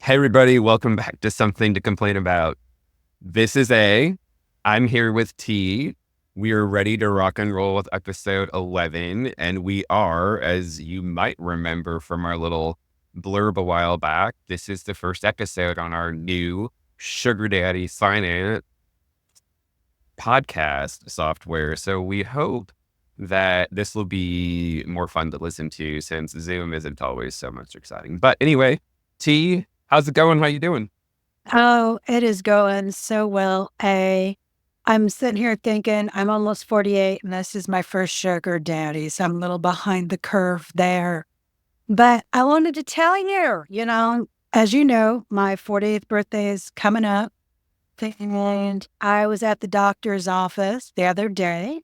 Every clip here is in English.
Hey, everybody, welcome back to Something to Complain About. This is A. I'm here with T. We are ready to rock and roll with episode 11. And we are, as you might remember from our little blurb a while back, this is the first episode on our new Sugar Daddy Finance podcast software. So we hope that this will be more fun to listen to since Zoom isn't always so much exciting. But anyway, T, how's it going? How you doing? Oh, it is going so well. I'm sitting here thinking I'm almost 48 and this is my first sugar daddy. So I'm a little behind the curve there. But I wanted to tell you, as you know, my 48th birthday is coming up. And I was at the doctor's office the other day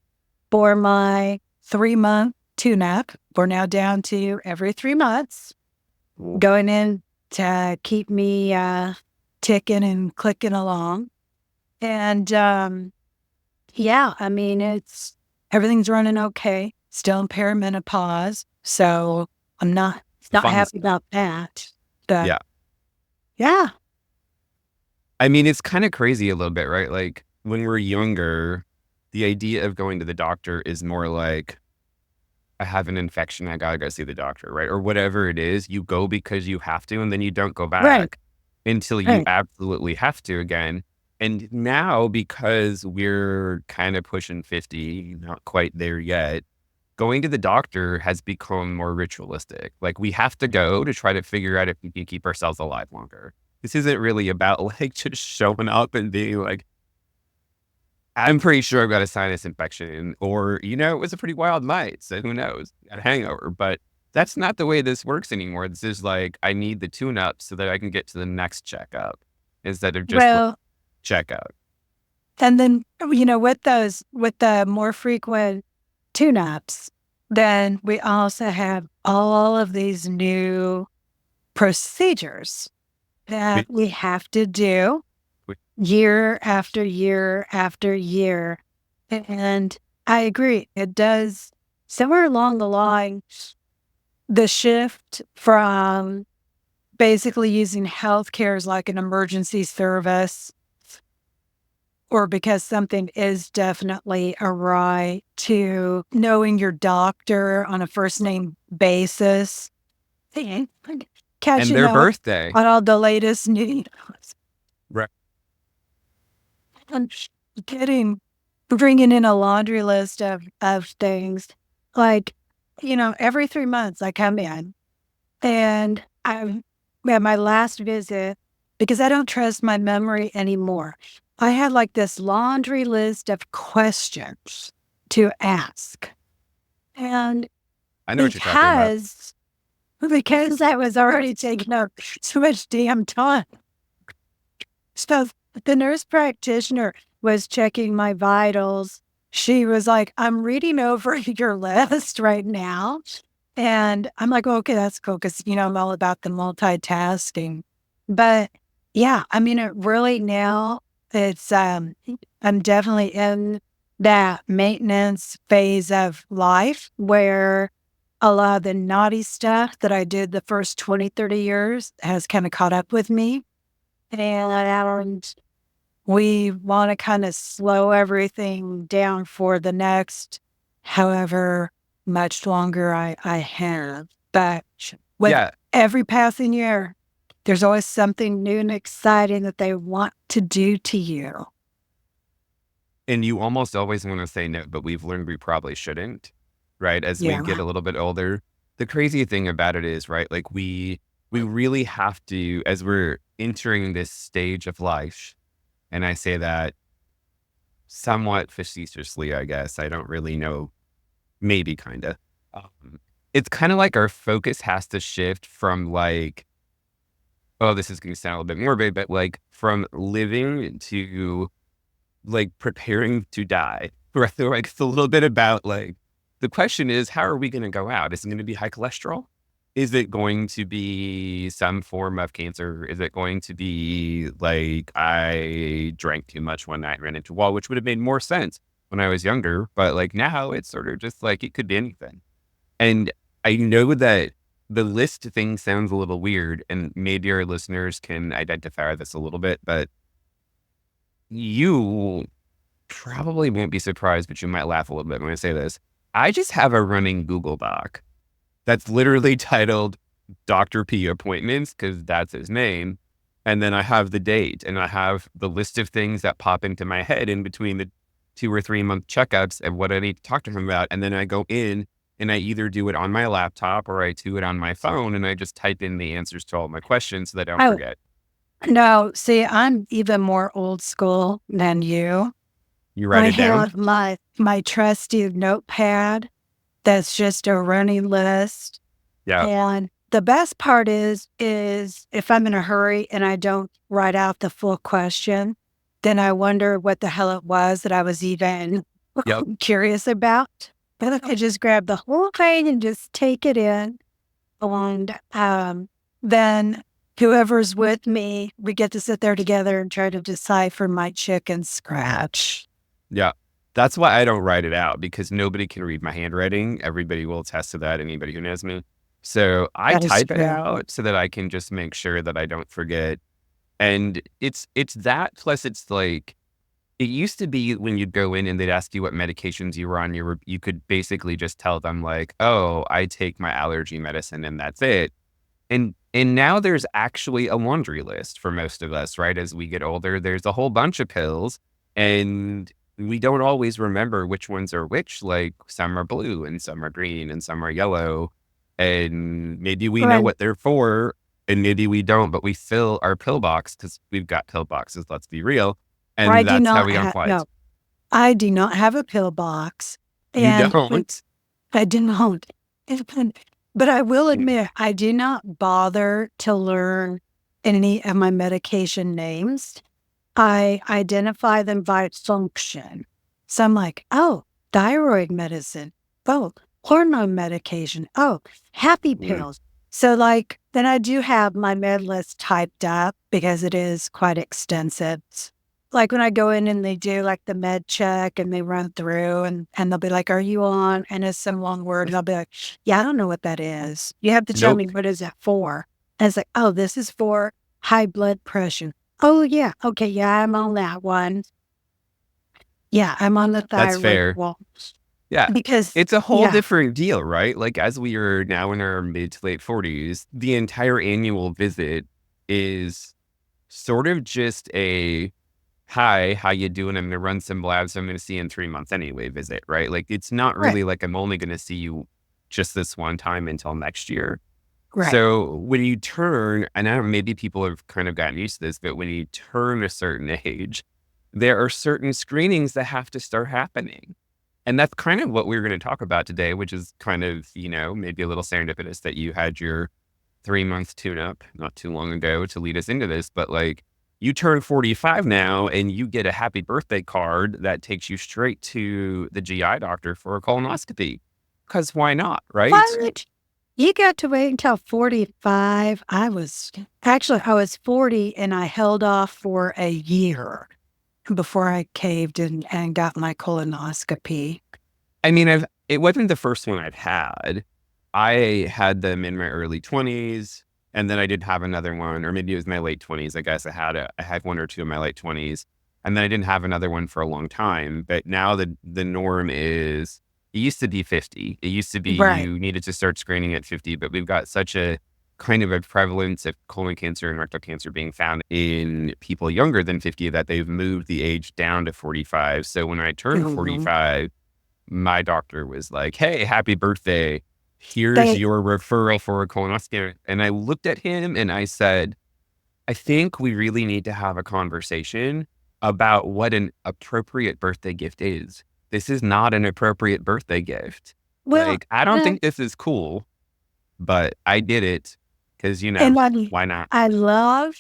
for my 3-month tune-up. We're now down to every 3 months, going in to keep me ticking and clicking along. And it's everything's running okay. Still in perimenopause. So I'm not Fun happy stuff. about that. But Yeah. I mean, it's kind of crazy a little bit, right? Like when we're younger, the idea of going to the doctor is more like, I have an infection, I gotta go see the doctor, right? Or whatever it is, you go because you have to, and then you don't go right, back until you right. absolutely have to again. And now, because we're kind of pushing 50, not quite there yet, going to the doctor has become more ritualistic. Like we have to go to try to figure out if we can keep ourselves alive longer. This isn't really about like just showing up and being like, I'm pretty sure I've got a sinus infection, or, it was a pretty wild night. So who knows? Got a hangover. But that's not the way this works anymore. This is like, I need the tune up so that I can get to the next checkup instead of just Well, checkout. and then, with the more frequent tune-ups, then we also have all of these new procedures that we have to do year after year after year. And I agree. It does, somewhere along the line, the shift from basically using healthcare as like an emergency service, or because something is definitely awry, to knowing your doctor on a first name basis, catching their up birthday. on all the latest news. Right. And bringing in a laundry list of things. Like, every 3 months I come in and at my last visit, because I don't trust my memory anymore, I had like this laundry list of questions to ask. And I know what you're talking about. because I was already taking up so much damn time. So the nurse practitioner was checking my vitals. She was like, I'm reading over your list right now. And I'm like, okay, that's cool. Cause I'm all about the multitasking. But yeah, I mean, it really now it's, I'm definitely in that maintenance phase of life where a lot of the naughty stuff that I did the first 20, 30 years has kind of caught up with me. And we want to kind of slow everything down for the next however much longer I have. But with every passing year, there's always something new and exciting that they want to do to you. And you almost always want to say no, but we've learned we probably shouldn't, right? As we get a little bit older. The crazy thing about it is, right, like we really have to, as we're entering this stage of life, and I say that somewhat facetiously, I guess. I don't really know, maybe kind of. It's kind of like our focus has to shift from like, oh, this is going to sound a little bit morbid, but like from living to like preparing to die. Right? Like it's a little bit about like, the question is, how are we going to go out? Is it going to be high cholesterol? Is it going to be some form of cancer? Is it going to be like I drank too much one night and ran into a wall, which would have made more sense when I was younger. But like now it's sort of just like it could be anything. And I know that the list thing sounds a little weird, and maybe our listeners can identify this a little bit, but you probably won't be surprised, but you might laugh a little bit when I say this. I just have a running Google Doc that's literally titled Dr. P appointments, because that's his name. And then I have the date, and I have the list of things that pop into my head in between the 2 or 3 month checkups and what I need to talk to him about. And then I go in and I either do it on my laptop or I do it on my phone, and I just type in the answers to all my questions so that I don't forget. No, see, I'm even more old school than you. You write it down? I have my trusty notepad that's just a running list. Yeah. And the best part is if I'm in a hurry and I don't write out the full question, then I wonder what the hell it was that I was even curious about. But if I just grab the whole thing and just take it in, and then whoever's with me, we get to sit there together and try to decipher my chicken scratch. Yeah. That's why I don't write it out, because nobody can read my handwriting. Everybody will attest to that, anybody who knows me. So I type it out so that I can just make sure that I don't forget. And it's that, plus it's like, it used to be when you'd go in and they'd ask you what medications you were on, you could basically just tell them like, oh, I take my allergy medicine and that's it. And now there's actually a laundry list for most of us, right? As we get older, there's a whole bunch of pills, and we don't always remember which ones are which. Like, some are blue and some are green and some are yellow. And maybe we know what they're for and maybe we don't, but we fill our pill box because we've got pill boxes, let's be real. And that's how we unwind. No, I do not have a pill box. You don't? I don't. But I will admit, I do not bother to learn any of my medication names. I identify them by function. So I'm like, oh, thyroid medicine. Oh, hormone medication. Oh, happy pills. So like, then I do have my med list typed up because it is quite extensive. Like when I go in and they do like the med check and they run through and they'll be like, are you on? And it's some long word. And I'll be like, yeah, I don't know what that is. You have to tell me, what is that for? And it's like, oh, this is for high blood pressure. Oh, yeah. Okay. Yeah, I'm on that one. Yeah, I'm on the thyroid. That's fair. Well, yeah. Because it's a whole different deal, right? Like, as we are now in our mid to late 40s, the entire annual visit is sort of just a, hi, how you doing? I'm going to run some labs. I'm going to see you in 3 months anyway visit, right? Like, it's not really like I'm only going to see you just this one time until next year. Right. So when you turn, and I don't know, maybe people have kind of gotten used to this, but when you turn a certain age, there are certain screenings that have to start happening. And that's kind of what we're going to talk about today, which is kind of, you know, maybe a little serendipitous that you had your 3 month tune-up not too long ago to lead us into this. But like, you turn 45 now and you get a happy birthday card that takes you straight to the GI doctor for a colonoscopy. Because why not, right? What? You got to wait until 45. I was 40 and I held off for a year before I caved and got my colonoscopy. I mean, it wasn't the first one I've had. I had them in my early 20s, and then I did have another one, or maybe it was my late 20s. I guess I had one or two in my late 20s, and then I didn't have another one for a long time. But now the norm is, it used to be 50. It used to be you needed to start screening at 50, but we've got such a kind of a prevalence of colon cancer and rectal cancer being found in people younger than 50 that they've moved the age down to 45. So when I turned 45, my doctor was like, hey, happy birthday. Here's your referral for a colonoscopy. And I looked at him and I said, I think we really need to have a conversation about what an appropriate birthday gift is. This is not an appropriate birthday gift. Well, like, I don't think this is cool, but I did it because, you know, why not? I love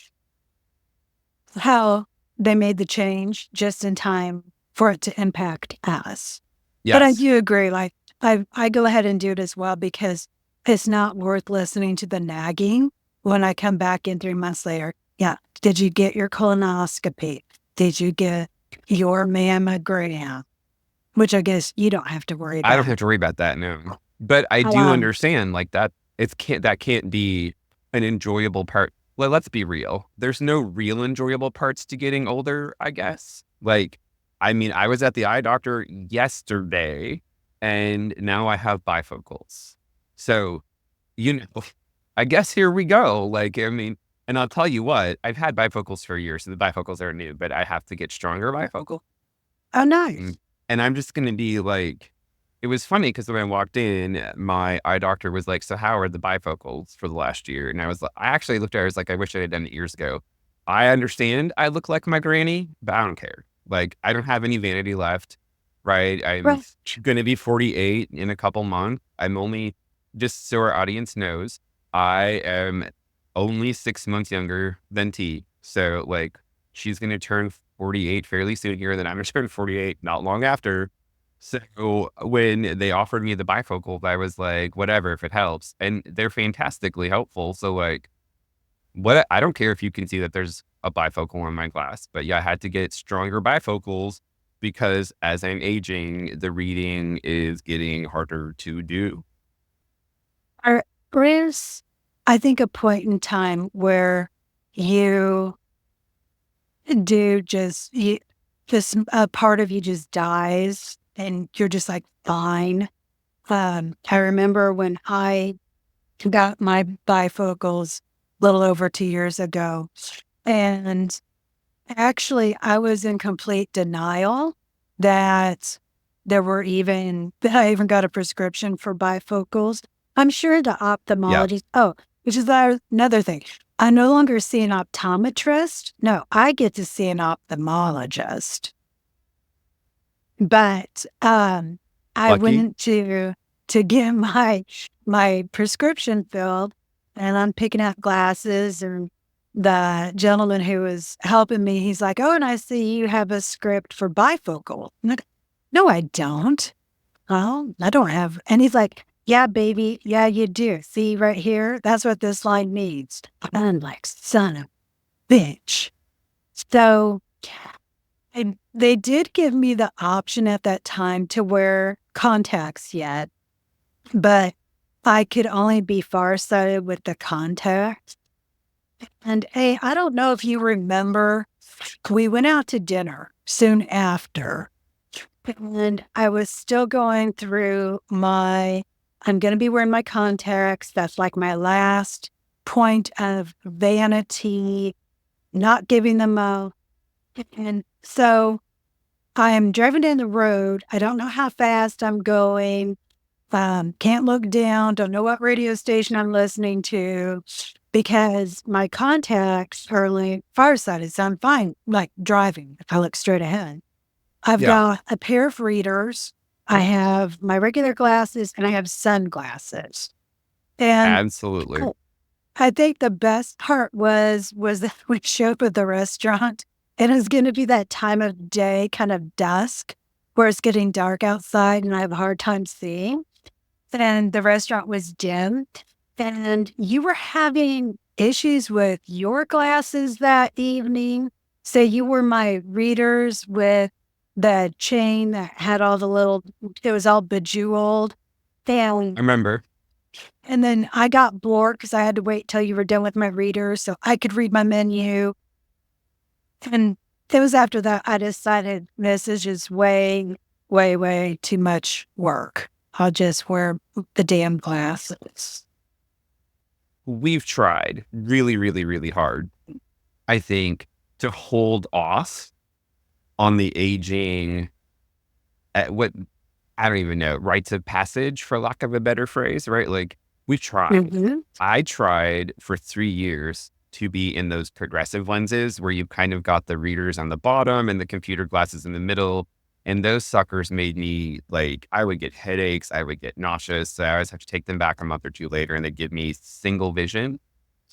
how they made the change just in time for it to impact us. Yes. But I do agree. Like, I go ahead and do it as well because it's not worth listening to the nagging when I come back in 3 months later. Yeah. Did you get your colonoscopy? Did you get your mammogram? Which I guess you don't have to worry about. I don't have to worry about that, no. But I do understand, like, that that can't be an enjoyable part. Well, let's be real. There's no real enjoyable parts to getting older, I guess. Like, I mean, I was at the eye doctor yesterday and now I have bifocals. So, you know, I guess here we go. Like, I mean, and I'll tell you what, I've had bifocals for years, so the bifocals are new, but I have to get stronger bifocal. Oh, nice. Mm. And I'm just going to be like, it was funny because when I walked in, my eye doctor was like, "So how are the bifocals for the last year?" And I was like, I actually looked at her, I was like, "I wish I had done it years ago." I understand I look like my granny, but I don't care. Like, I don't have any vanity left, right? I'm Right. going to be 48 in a couple months. I'm only, just so our audience knows, I am only 6 months younger than T. So, like, she's going to turn 48 fairly soon here, and then I'm going to turn 48 not long after. So when they offered me the bifocal, I was like, whatever, if it helps. And they're fantastically helpful. So like, what, I don't care if you can see that there's a bifocal on my glass, but yeah, I had to get stronger bifocals because as I'm aging, the reading is getting harder to do. There is, I think, a point in time where you do just, this part of you just dies and you're just like, fine. I remember when I got my bifocals a little over 2 years ago, and actually I was in complete denial that that I even got a prescription for bifocals. I'm sure the Yeah. ophthalmologist, which is another thing. I no longer see an optometrist. No, I get to see an ophthalmologist. But I Lucky. went to get my prescription filled, and I'm picking out glasses, and the gentleman who was helping me, he's like, "Oh, and I see you have a script for bifocal." I'm like, "No, I don't. Oh, I don't have." And he's like, "Yeah, baby. Yeah, you do. See right here? That's what this line means." I'm like, "Son of a bitch." So and they did give me the option at that time to wear contacts yet, but I could only be farsighted with the contacts. And hey, I don't know if you remember, we went out to dinner soon after, and I was still going through I'm going to be wearing my contacts. That's like my last point of vanity, not giving them up. And so I am driving down the road. I don't know how fast I'm going. Can't look down. Don't know what radio station I'm listening to because my contacts are like farsighted. So I'm fine, like driving if I look straight ahead. I've Yeah, got a pair of readers. I have my regular glasses and I have sunglasses. And absolutely. I think the best part was that we showed up at the restaurant, and it's gonna be that time of day, kind of dusk, where it's getting dark outside and I have a hard time seeing, and the restaurant was dim, and you were having issues with your glasses that evening. So you were my readers with the chain that had all the little it was all bejeweled. I And remember. and then I got bored because I had to wait till you were done with my reader so I could read my menu. And it was after that I decided this is just way, way, way too much work. I'll just wear the damn glasses. We've tried really, really, really hard, I think, to hold off on the aging, what I don't even know, rites of passage, for lack of a better phrase, right? Like, we've tried. Mhm. I tried for 3 years to be in those progressive lenses where you've kind of got the readers on the bottom and the computer glasses in the middle. And those suckers made me like, I would get headaches, I would get nauseous. So I always have to take them back a month or two later and they'd give me single vision.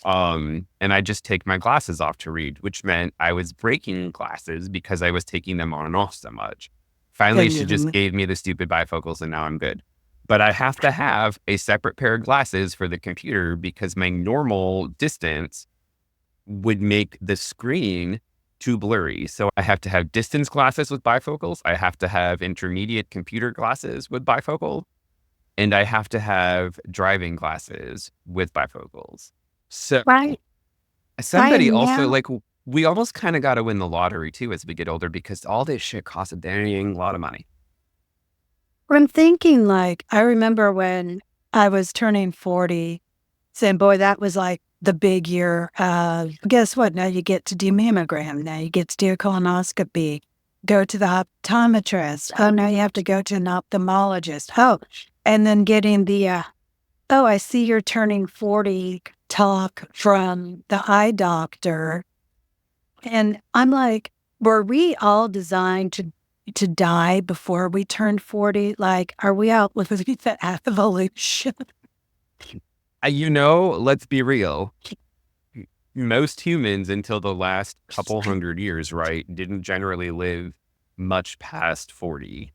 And I just take my glasses off to read, which meant I was breaking glasses because I was taking them on and off so much. Finally, she just Mhm. gave me the stupid bifocals and now I'm good. But I have to have a separate pair of glasses for the computer because my normal distance would make the screen too blurry. So I have to have distance glasses with bifocals. I have to have intermediate computer glasses with bifocal. and I have to have driving glasses with bifocals. So Right. I somebody am also, now. like, we almost kind of got to win the lottery too as we get older, because all this shit costs a dang lot of money. I'm thinking, like, I remember when I was turning 40, saying, boy, that was like the big year. Guess what? Now you get to do mammogram. Now you get to do a colonoscopy. Go to the optometrist. Oh, now you have to go to an ophthalmologist. Oh, and then getting the, oh, I see you're turning 40 talk from the eye doctor. And I'm like, were we all designed to die before we turned 40? Like, are we out with the evolution? Let's be real. Most humans until the last couple hundred years, right, didn't generally live much past 40.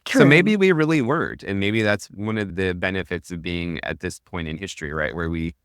So True. maybe we really weren't. And maybe that's one of the benefits of being at this point in history, right? Where we,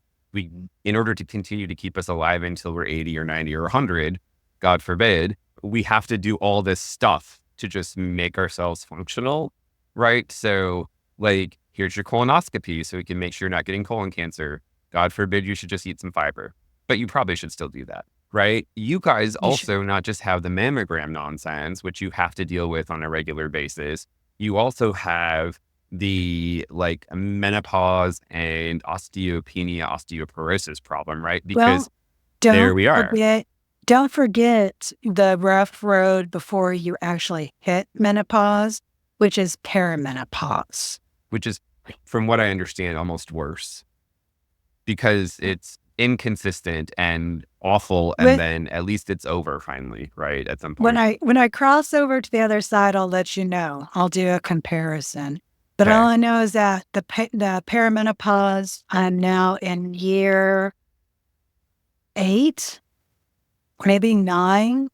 in order to continue to keep us alive until we're 80 or 90 or 100, God forbid, we have to do all this stuff to just make ourselves functional, right? So, like, here's your colonoscopy so we can make sure you're not getting colon cancer. God forbid you should just eat some fiber, but you probably should still do that, right? You guys You should. also not just have the mammogram nonsense, which you have to deal with on a regular basis. You also have the, like, menopause and osteopenia, osteoporosis problem, right? Because Well, there don't we are, forget, don't forget the rough road before you actually hit menopause, which is perimenopause. which is, from what I understand, almost worse because it's inconsistent and awful. And With then at least it's over finally, right? At some point. when I cross over to the other side, I'll let you know. I'll do a comparison. But all Okay. I know is that the perimenopause, I'm now in year 8, maybe 9,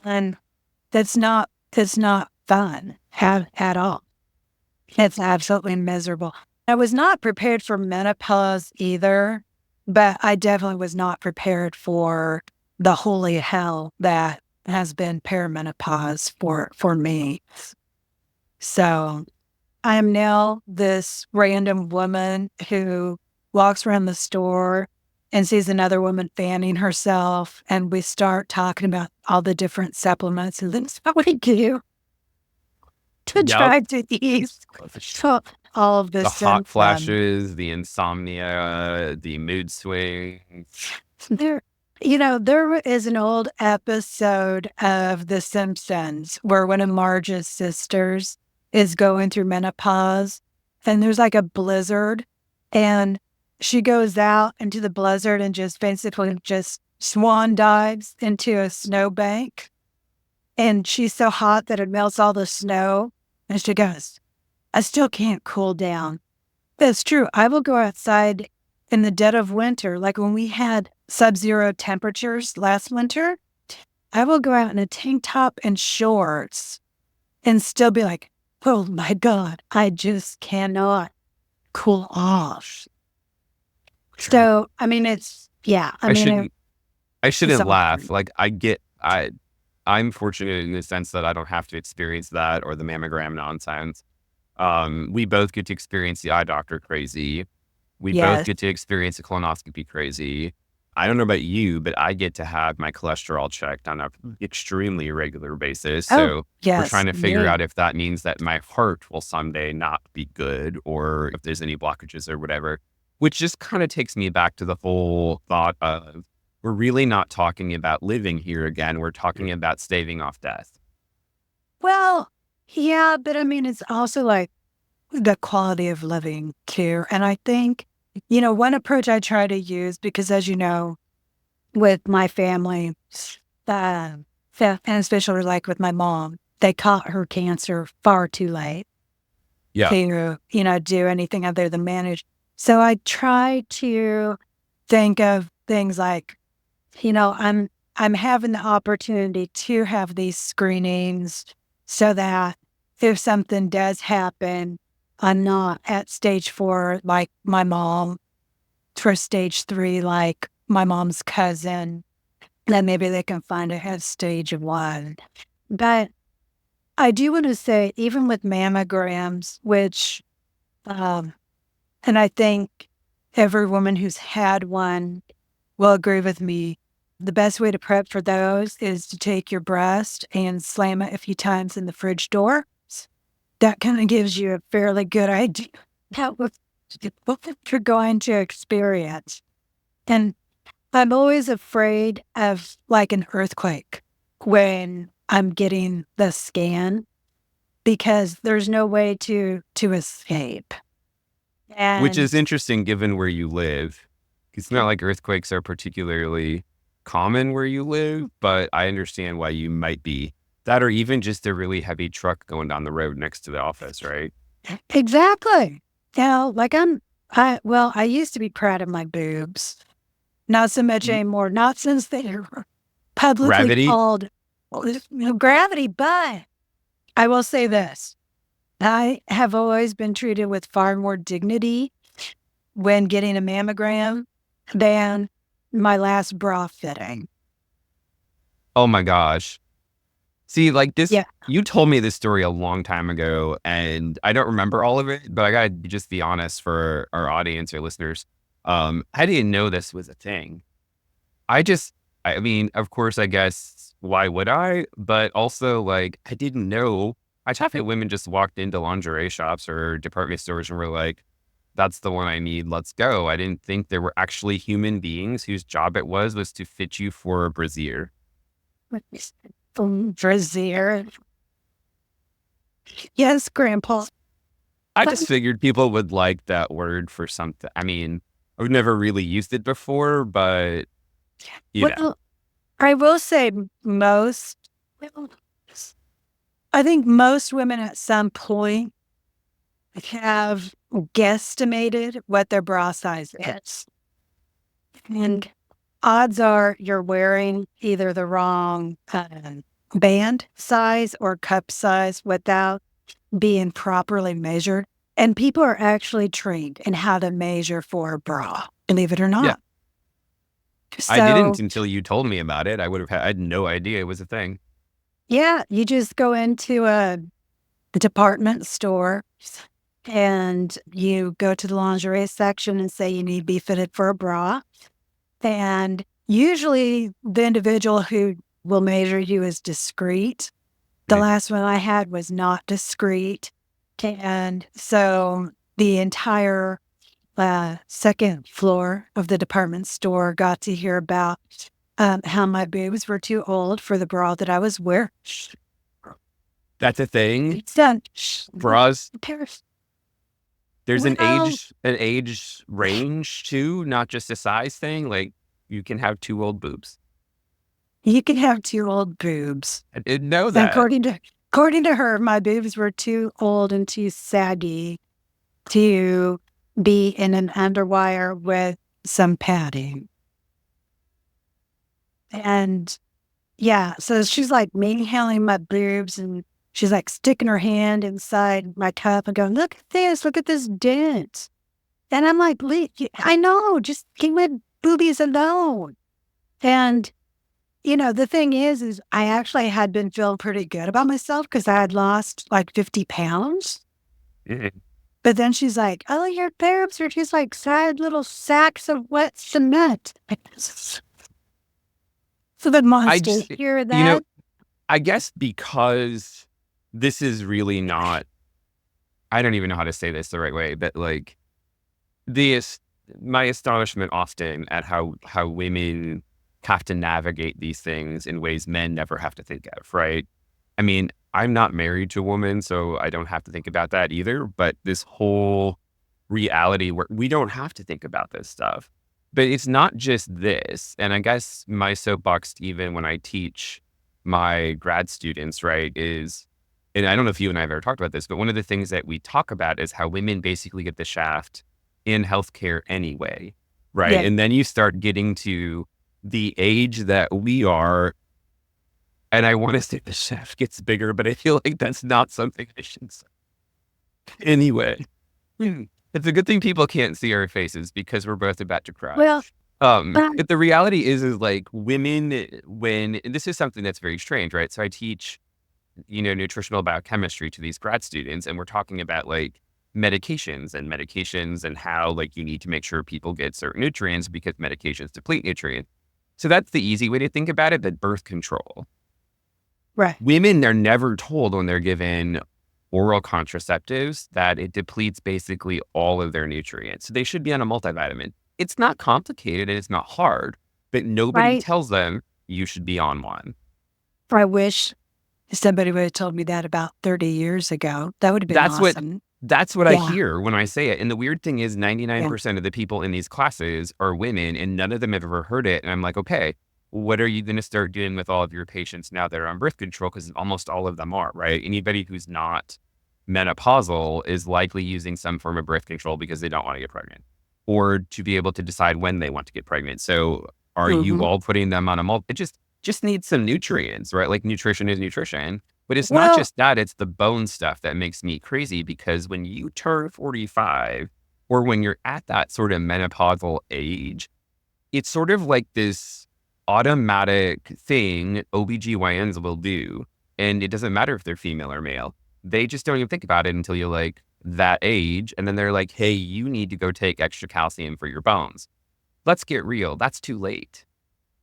and that's not fun at all. It's absolutely miserable. I was not prepared for menopause either, but I definitely was not prepared for the holy hell that has been perimenopause for me. So I am now this random woman who walks around the store and sees another woman fanning herself, and we start talking about all the different supplements and things that we do to Yep. try to ease all of the The hot symptoms. flashes, the insomnia, the mood swings. There, there is an old episode of The Simpsons where one of Marge's sisters is going through menopause, and there's like a blizzard, and she goes out into the blizzard and just basically just swan dives into a snowbank, and she's so hot that it melts all the snow, and she goes, "I still can't cool down." That's true. I will go outside in the dead of winter, like when we had sub-zero temperatures last winter. I will go out in a tank top and shorts and still be like, "Oh my God, I just cannot cool off." So, I mean, I shouldn't I it's shouldn't all laugh. different. Like, I'm fortunate in the sense that I don't have to experience that or the mammogram nonsense. We both get to experience the eye doctor crazy. We both Yes. get to experience a colonoscopy crazy. I don't know about you, but I get to have my cholesterol checked on a extremely regular basis. Oh, So we're yes. trying to figure Me. out if that means that my heart will someday not be good or if there's any blockages or whatever, which just kind of takes me back to the whole thought of we're really not talking about living here again. We're talking about staving off death. Well, yeah, but I mean, it's also like the quality of living too. And I think, one approach I try to use, because as you know, with my family, uh, and especially like with my mom, they caught her cancer far too late Yeah. to, do anything other than manage. So I try to think of things like, I'm having the opportunity to have these screenings so that if something does happen, I'm not at stage 4 like my mom, for stage 3 like my mom's cousin. Then maybe they can find it at stage 1. But I do want to say, even with mammograms, which And I think every woman who's had one will agree with me. The best way to prep for those is to take your breast and slam it a few times in the fridge door. That kind of gives you a fairly good idea what you're going to experience. And I'm always afraid of like an earthquake when I'm getting the scan because there's no way to escape. Which is And interesting given where you live. It's not like earthquakes are particularly common where you live, but I understand why you might be. That or even just a really heavy truck going down the road next to the office, right? exactly. Now, like I used to be proud of my boobs. Not so much anymore. Not since they were publicly Gravity? called gravity, but I will say this. I have always been treated with far more dignity when getting a mammogram than my last bra fitting. Oh my gosh. See, like this, Yeah. you told me this story a long time ago, and I don't remember all of it, but I gotta just be honest for our audience or listeners. I didn't know this was a thing. I just, I mean, of course, I guess, why would I? But also, like, I didn't know. I thought that women just walked into lingerie shops or department stores and were like, that's the one I need. Let's go. I didn't think there were actually human beings whose job it was to fit you for a brassiere. Brazier. Yes, Grandpa. I just figured people would like that word for something. I mean, I've never really used it before, but you know. Well, I will say most, well, I think most women at some point have guesstimated what their bra size is. And odds are you're wearing either the wrong band size or cup size without being properly measured. And people are actually trained in how to measure for a bra, believe it or Yeah. not. I So, didn't until you told me about it. I had no idea it was a thing. yeah, you just go into a department store and you go to the lingerie section and say you need to be fitted for a bra. And usually the individual who will measure you is discreet. The Mm. last one I had was not discreet. And so the entire second floor of the department store got to hear about how my boobs were too old for the bra that I was wearing. That's a thing. It's done. Bras. Paris. There's Well, an age range too, not just a size thing. Like you can have two old boobs. you can have too old boobs. I didn't know And that. according to her, my boobs were too old and too saggy to be in an underwire with some padding. And yeah, so she's like manhandling my boobs and she's like sticking her hand inside my cup and going, look at this dent. And I'm like, I know, just leave my boobies alone. And, the thing is I actually had been feeling pretty good about myself because I had lost like 50 pounds. Mhm. But then she's like, oh, your boobs are just like sad little sacks of wet cement. So the I monsters just, hear you know, that. I guess because this is really not, I don't even know how to say this the right way, but like this, my astonishment often at how women have to navigate these things in ways men never have to think of, right? I mean, I'm not married to a woman, so I don't have to think about that either. But this whole reality where we don't have to think about this stuff. But it's not just this. And I guess my soapbox, even when I teach my grad students, right, is, and I don't know if you and I have ever talked about this, but one of the things that we talk about is how women basically get the shaft in healthcare anyway, right? Yeah. And then you start getting to the age that we are, and I want to say the shaft gets bigger, but I feel like that's not something I should say. Anyway, it's a good thing people can't see our faces because we're both about to cry. Well, but But the reality is like women, when and this is something that's very strange, right? So I teach, nutritional biochemistry to these grad students, and we're talking about like medications and how like you need to make sure people get certain nutrients because medications deplete nutrients. So that's the easy way to think about it, but birth control. Right. Women, they're never told when they're given oral contraceptives that it depletes basically all of their nutrients. So they should be on a multivitamin. It's not complicated and it's not hard, but nobody Right. tells them you should be on one. I wish somebody would have told me that about 30 years ago. That would have been awesome. That's what I Yeah. hear when I say it. And the weird thing is Yeah. 99% of the people in these classes are women and none of them have ever heard it. And I'm like, okay, what are you going to start doing with all of your patients now that are on birth control? Because almost all of them are, right? Anybody who's not menopausal is likely using some form of birth control because they don't want to get pregnant or to be able to decide when they want to get pregnant. So are you all putting them on a it just needs some nutrients, right? Like nutrition is nutrition. But it's not Well, just that, it's the bone stuff that makes me crazy because when you turn 45 or when you're at that sort of menopausal age, it's sort of like this automatic thing OBGYNs will do. And it doesn't matter if they're female or male. They just don't even think about it until you're like that age. And then they're like, hey, you need to go take extra calcium for your bones. Let's get real. That's too late.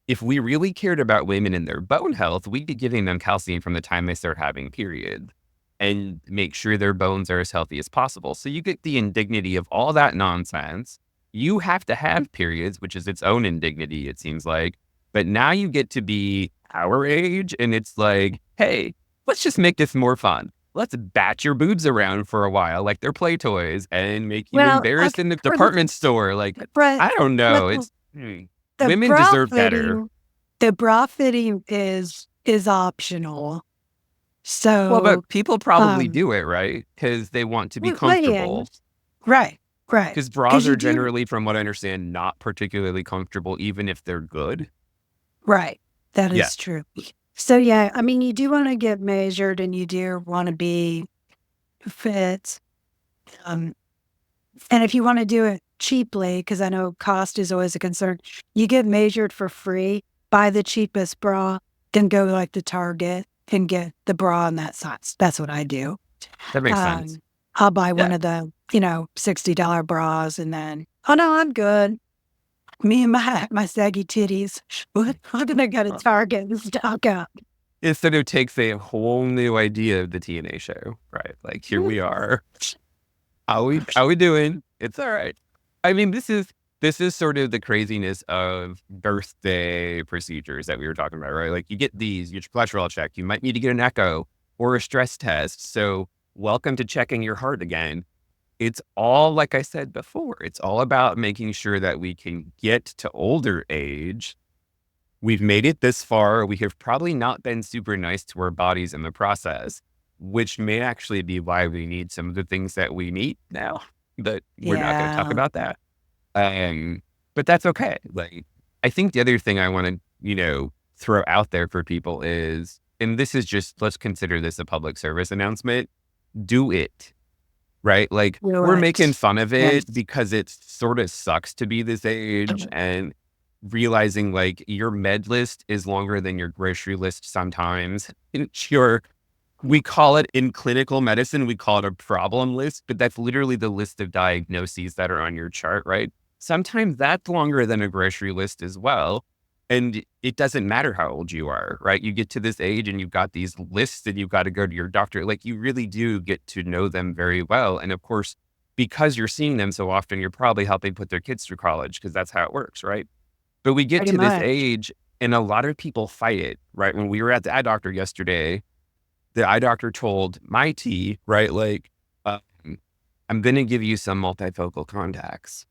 If we really cared about women and their bone health, we'd be giving them calcium from the time they start having periods and make sure their bones are as healthy as possible. So you get the indignity of all that nonsense. You have to have periods, which is its own indignity, it seems like. But now you get to be our age and it's like, hey, let's just make this more fun. Let's bat your boobs around for a while like they're play toys and make you embarrassed in the department store. Like, I don't know. It's... Women deserve better. The bra fitting is optional. So, well, but people probably do it, right? Because they want to be comfortable. Right. Because bras are generally, from what I understand, not particularly comfortable, even if they're good. Right. That is true. So, yeah, I mean, you do want to get measured and you do want to be fit. And if you want to do it cheaply, because I know cost is always a concern, you get measured for free, buy the cheapest bra, then go like to Target and get the bra in that size. That's what I do. That makes sense. I'll buy one of the, $60 bras and then, oh no, I'm good. Me and my saggy titties, we're going to go to Target and stock up. Instead of takes a whole new idea of the TNA show, right? Like, here we are. How we doing? It's all right. I mean, this is sort of the craziness of birthday procedures that we were talking about, right? Like you get these, you get your cholesterol checked, you might need to get an echo or a stress test. So welcome to checking your heart again. It's all, like I said before, it's all about making sure that we can get to older age. We've made it this far. We have probably not been super nice to our bodies in the process, which may actually be why we need some of the things that we need now, but we're not going to talk about that. But that's okay. Like, I think the other thing I want to, throw out there for people is, and this is just, let's consider this a public service announcement, do it, right? Like we're making fun of it because it sort of sucks to be this age and realizing like your med list is longer than your grocery list sometimes. We call it in clinical medicine, we call it a problem list, but that's literally the list of diagnoses that are on your chart, right? Sometimes that's longer than a grocery list as well. And it doesn't matter how old you are, right? You get to this age and you've got these lists and you've got to go to your doctor. Like you really do get to know them very well. And of course, because you're seeing them so often, you're probably helping put their kids through college because that's how it works, right? But we get to this age and a lot of people fight it, right? When we were at the eye doctor yesterday, the eye doctor told my T, right? Like, I'm going to give you some multifocal contacts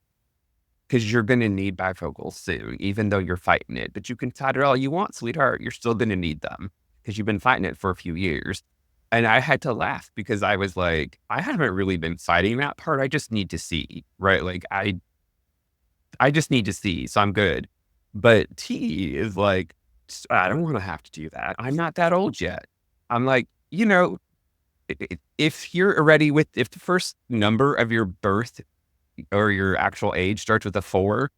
because you're going to need bifocals soon, even though you're fighting it. But you can fight it all you want, sweetheart. You're still going to need them because you've been fighting it for a few years. And I had to laugh because I was like, I haven't really been fighting that part. I just need to see, right? Like, I just need to see. So I'm good. But T is like, I don't want to have to do that. I'm not that old yet. I'm like, if you're already if the first number of your birth or your actual age starts with a 4,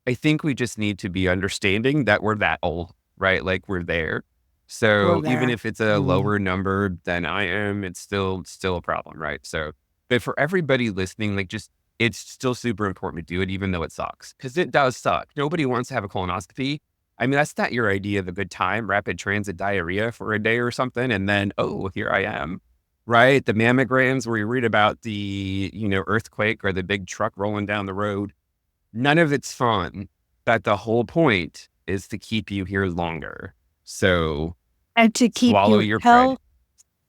I think we just need to be understanding that we're that old, right? Like we're there. So even if it's a lower number than I am, it's still a problem, right? So But for everybody listening, like just, it's still super important to do it, even though it sucks, because it does suck. Nobody wants to have a colonoscopy. I mean, that's not your idea of a good time, rapid transit diarrhea for a day or something. And then, oh, here I am, right? The mammograms where you read about the, earthquake or the big truck rolling down the road. None of it's fun, but the whole point is to keep you here longer. So And to keep swallow you your pride.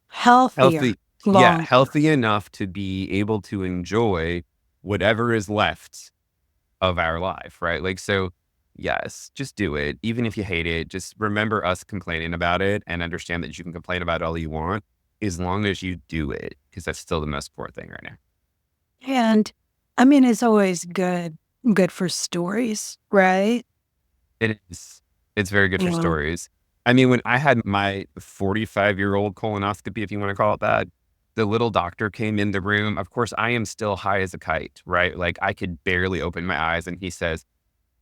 healthier Healthy. Yeah. longer. Healthy enough to be able to enjoy whatever is left of our life, right? Like, so yes, just do it. Even if you hate it, just remember us complaining about it and understand that you can complain about it all you want as long as you do it, because that's still the most important thing right now. And I mean, it's always good for stories, right? It is. It's very good for stories. I mean, when I had my 45-year-old colonoscopy, if you want to call it that, the little doctor came in the room. Of course, I am still high as a kite, right? Like I could barely open my eyes. And he says,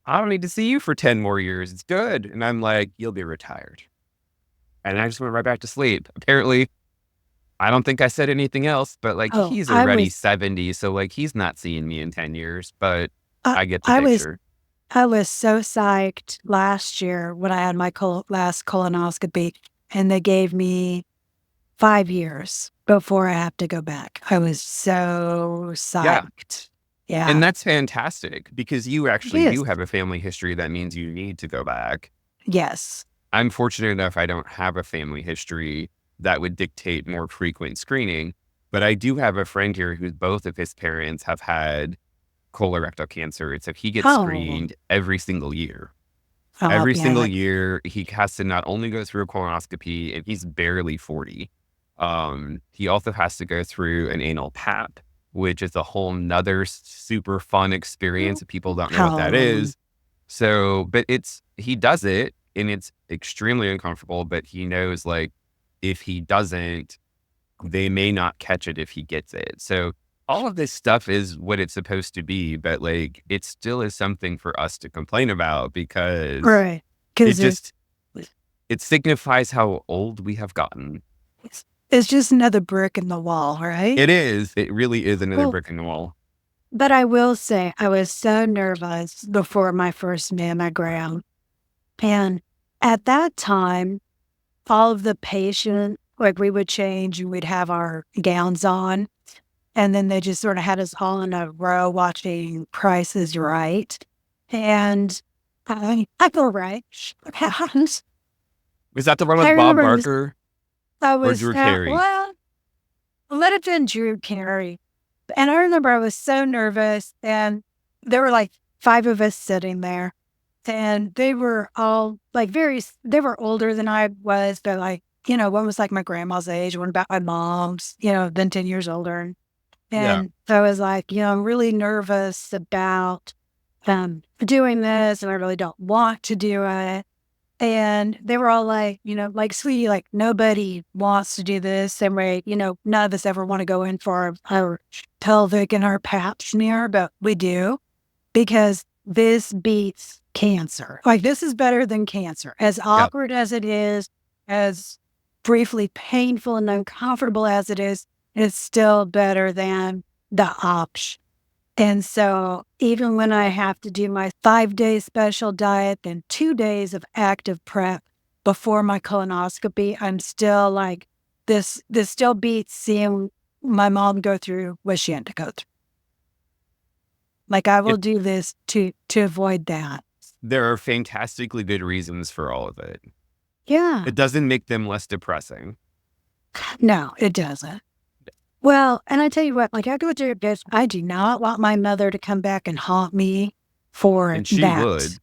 I don't need to see you for 10 more years. It's good. And I'm like, you'll be retired. And I just went right back to sleep. Apparently, I don't think I said anything else, but like he's already 70. So like he's not seeing me in 10 years, but I get the picture. I was so psyched last year when I had my last colonoscopy, and they gave me 5 years before I have to go back. I was so psyched. Yeah. And that's fantastic because you actually do have a family history. That means you need to go back. Yes. I'm fortunate enough I don't have a family history that would dictate more frequent screening, but I do have a friend here who both of his parents have had colorectal cancer. So he gets screened every single year. Every single year, he has to not only go through a colonoscopy, and he's barely 40. He also has to go through an anal pap, which is a whole nother super fun experience. People don't know what that is. So, but he does it and it's extremely uncomfortable, but he knows like if he doesn't, they may not catch it if he gets it. So all of this stuff is what it's supposed to be, but like it still is something for us to complain about because it signifies how old we have gotten. It's just another brick in the wall, right? It is. It really is another brick in the wall. But I will say I was so nervous before my first mammogram. And at that time, all of the patient, like we would change and we'd have our gowns on. And then they just sort of had us all in a row watching Price is Right. And I feel right. Was that the one with Bob Barker? Or Drew Carey? Well, let it been Drew Carey. And I remember I was so nervous, and there were like 5 of us sitting there, and they were all like they were older than I was, but like, one was like my grandma's age, one about my mom's, then 10 years older. And so I was like, I'm really nervous about doing this, and I really don't want to do it. And they were all like, like, sweetie, like nobody wants to do this. Same way, none of us ever want to go in for our pelvic and our pap smear, but we do because this beats cancer. Like this is better than cancer. As awkward as it is, as briefly painful and uncomfortable as it is, it's still better than the option. And so even when I have to do my 5-day special diet and 2 days of active prep before my colonoscopy, I'm still like, this still beats seeing my mom go through what she had to go through. Like I will do this to avoid that. There are fantastically good reasons for all of it. Yeah. It doesn't make them less depressing. No, it doesn't. Well, and I tell you what, like I go through this, I do not want my mother to come back and haunt me for that. And she would.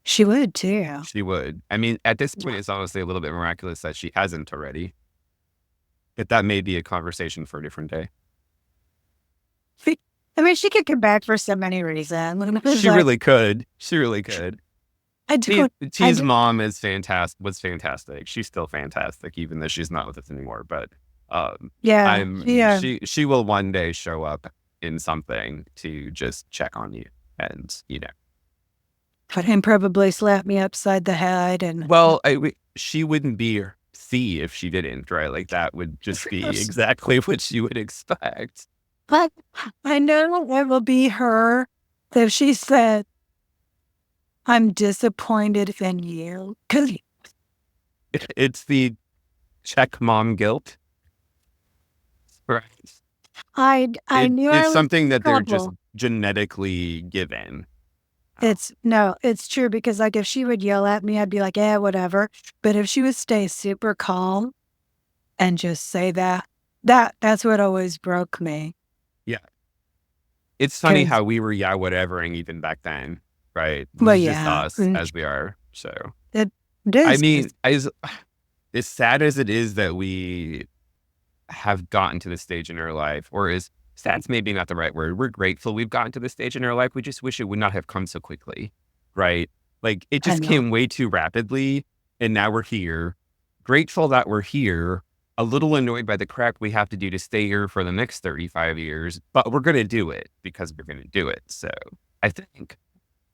She would too. She would. I mean, at this point, it's honestly a little bit miraculous that she hasn't already. But that may be a conversation for a different day. I mean, she could come back for so many reasons. She really could. She really could. T's mom was fantastic. She's still fantastic, even though she's not with us anymore. But she will one day show up in something to just check on you, and and probably slap me upside the head. And she wouldn't be C if she didn't, right? Like that would just be exactly what you would expect. But I know it will be her if she said, I'm disappointed in you. Because It's the check mom guilt. Right. I knew I It's was something in that they're just trouble. genetically given. It's true because like if she would yell at me, I'd be like, yeah, whatever. But if she would stay super calm and just say that's what always broke me. Yeah. It's funny Because, how we were whatevering even back then, right? This well, is just yeah, us as we are. So, it I is. mean, as sad as it is that we have gotten to this stage in our life, or is sad's maybe not the right word. We're grateful we've gotten to this stage in our life. We just wish it would not have come so quickly, right? Like it I just know. came way too rapidly, and now we're here. Grateful that we're here. A little annoyed by the crap we have to do to stay here for the next 35 years, but we're going to do it because we're going to do it. So I think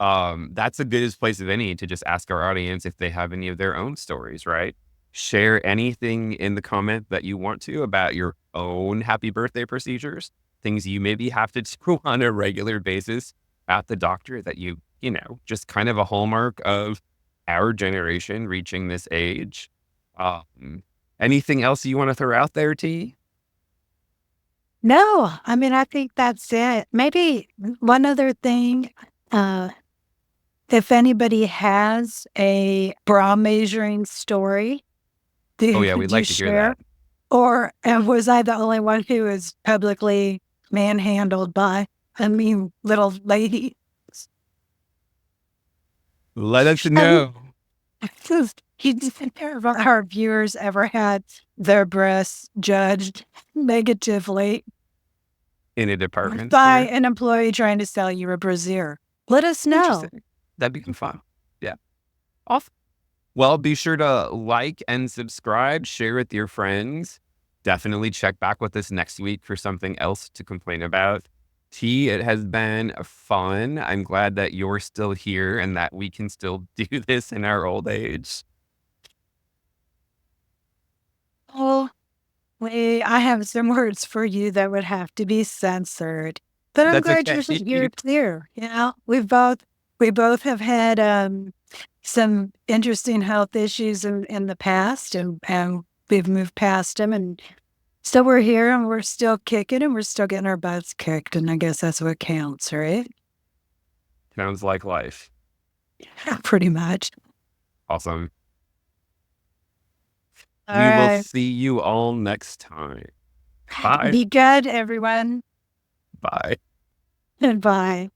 that's the goodest place of any to just ask our audience if they have any of their own stories, right? Share anything in the comment that you want to about your own happy birthday procedures, things you maybe have to do on a regular basis at the doctor that just kind of a hallmark of our generation reaching this age. Anything else you want to throw out there, T? No, I mean, I think that's it. Maybe one other thing, uh, if anybody has a bra measuring story, Oh do, yeah, we'd do you like to hear share? that. Or was I the only one who was publicly manhandled by a mean little lady? Let us Um, know. Have our viewers ever had their breasts judged negatively In a department by store. an employee trying to sell you a brassiere? Let us know. Interesting. That'd be fun. Yeah. Off. Well, be sure to like and subscribe, share with your friends. Definitely check back with us next week for something else to complain about. T, it has been fun. I'm glad that you're still here and that we can still do this in our old age. Oh, I have some words for you that would have to be censored. But I'm That's glad okay. you're clear. We both have had some interesting health issues in the past, and we've moved past them, and so we're here and we're still kicking and we're still getting our butts kicked, and I guess that's what counts, right? Sounds like life. Pretty much. Awesome. All We will right. see you all next time. Bye. Be good, everyone. Bye. And bye.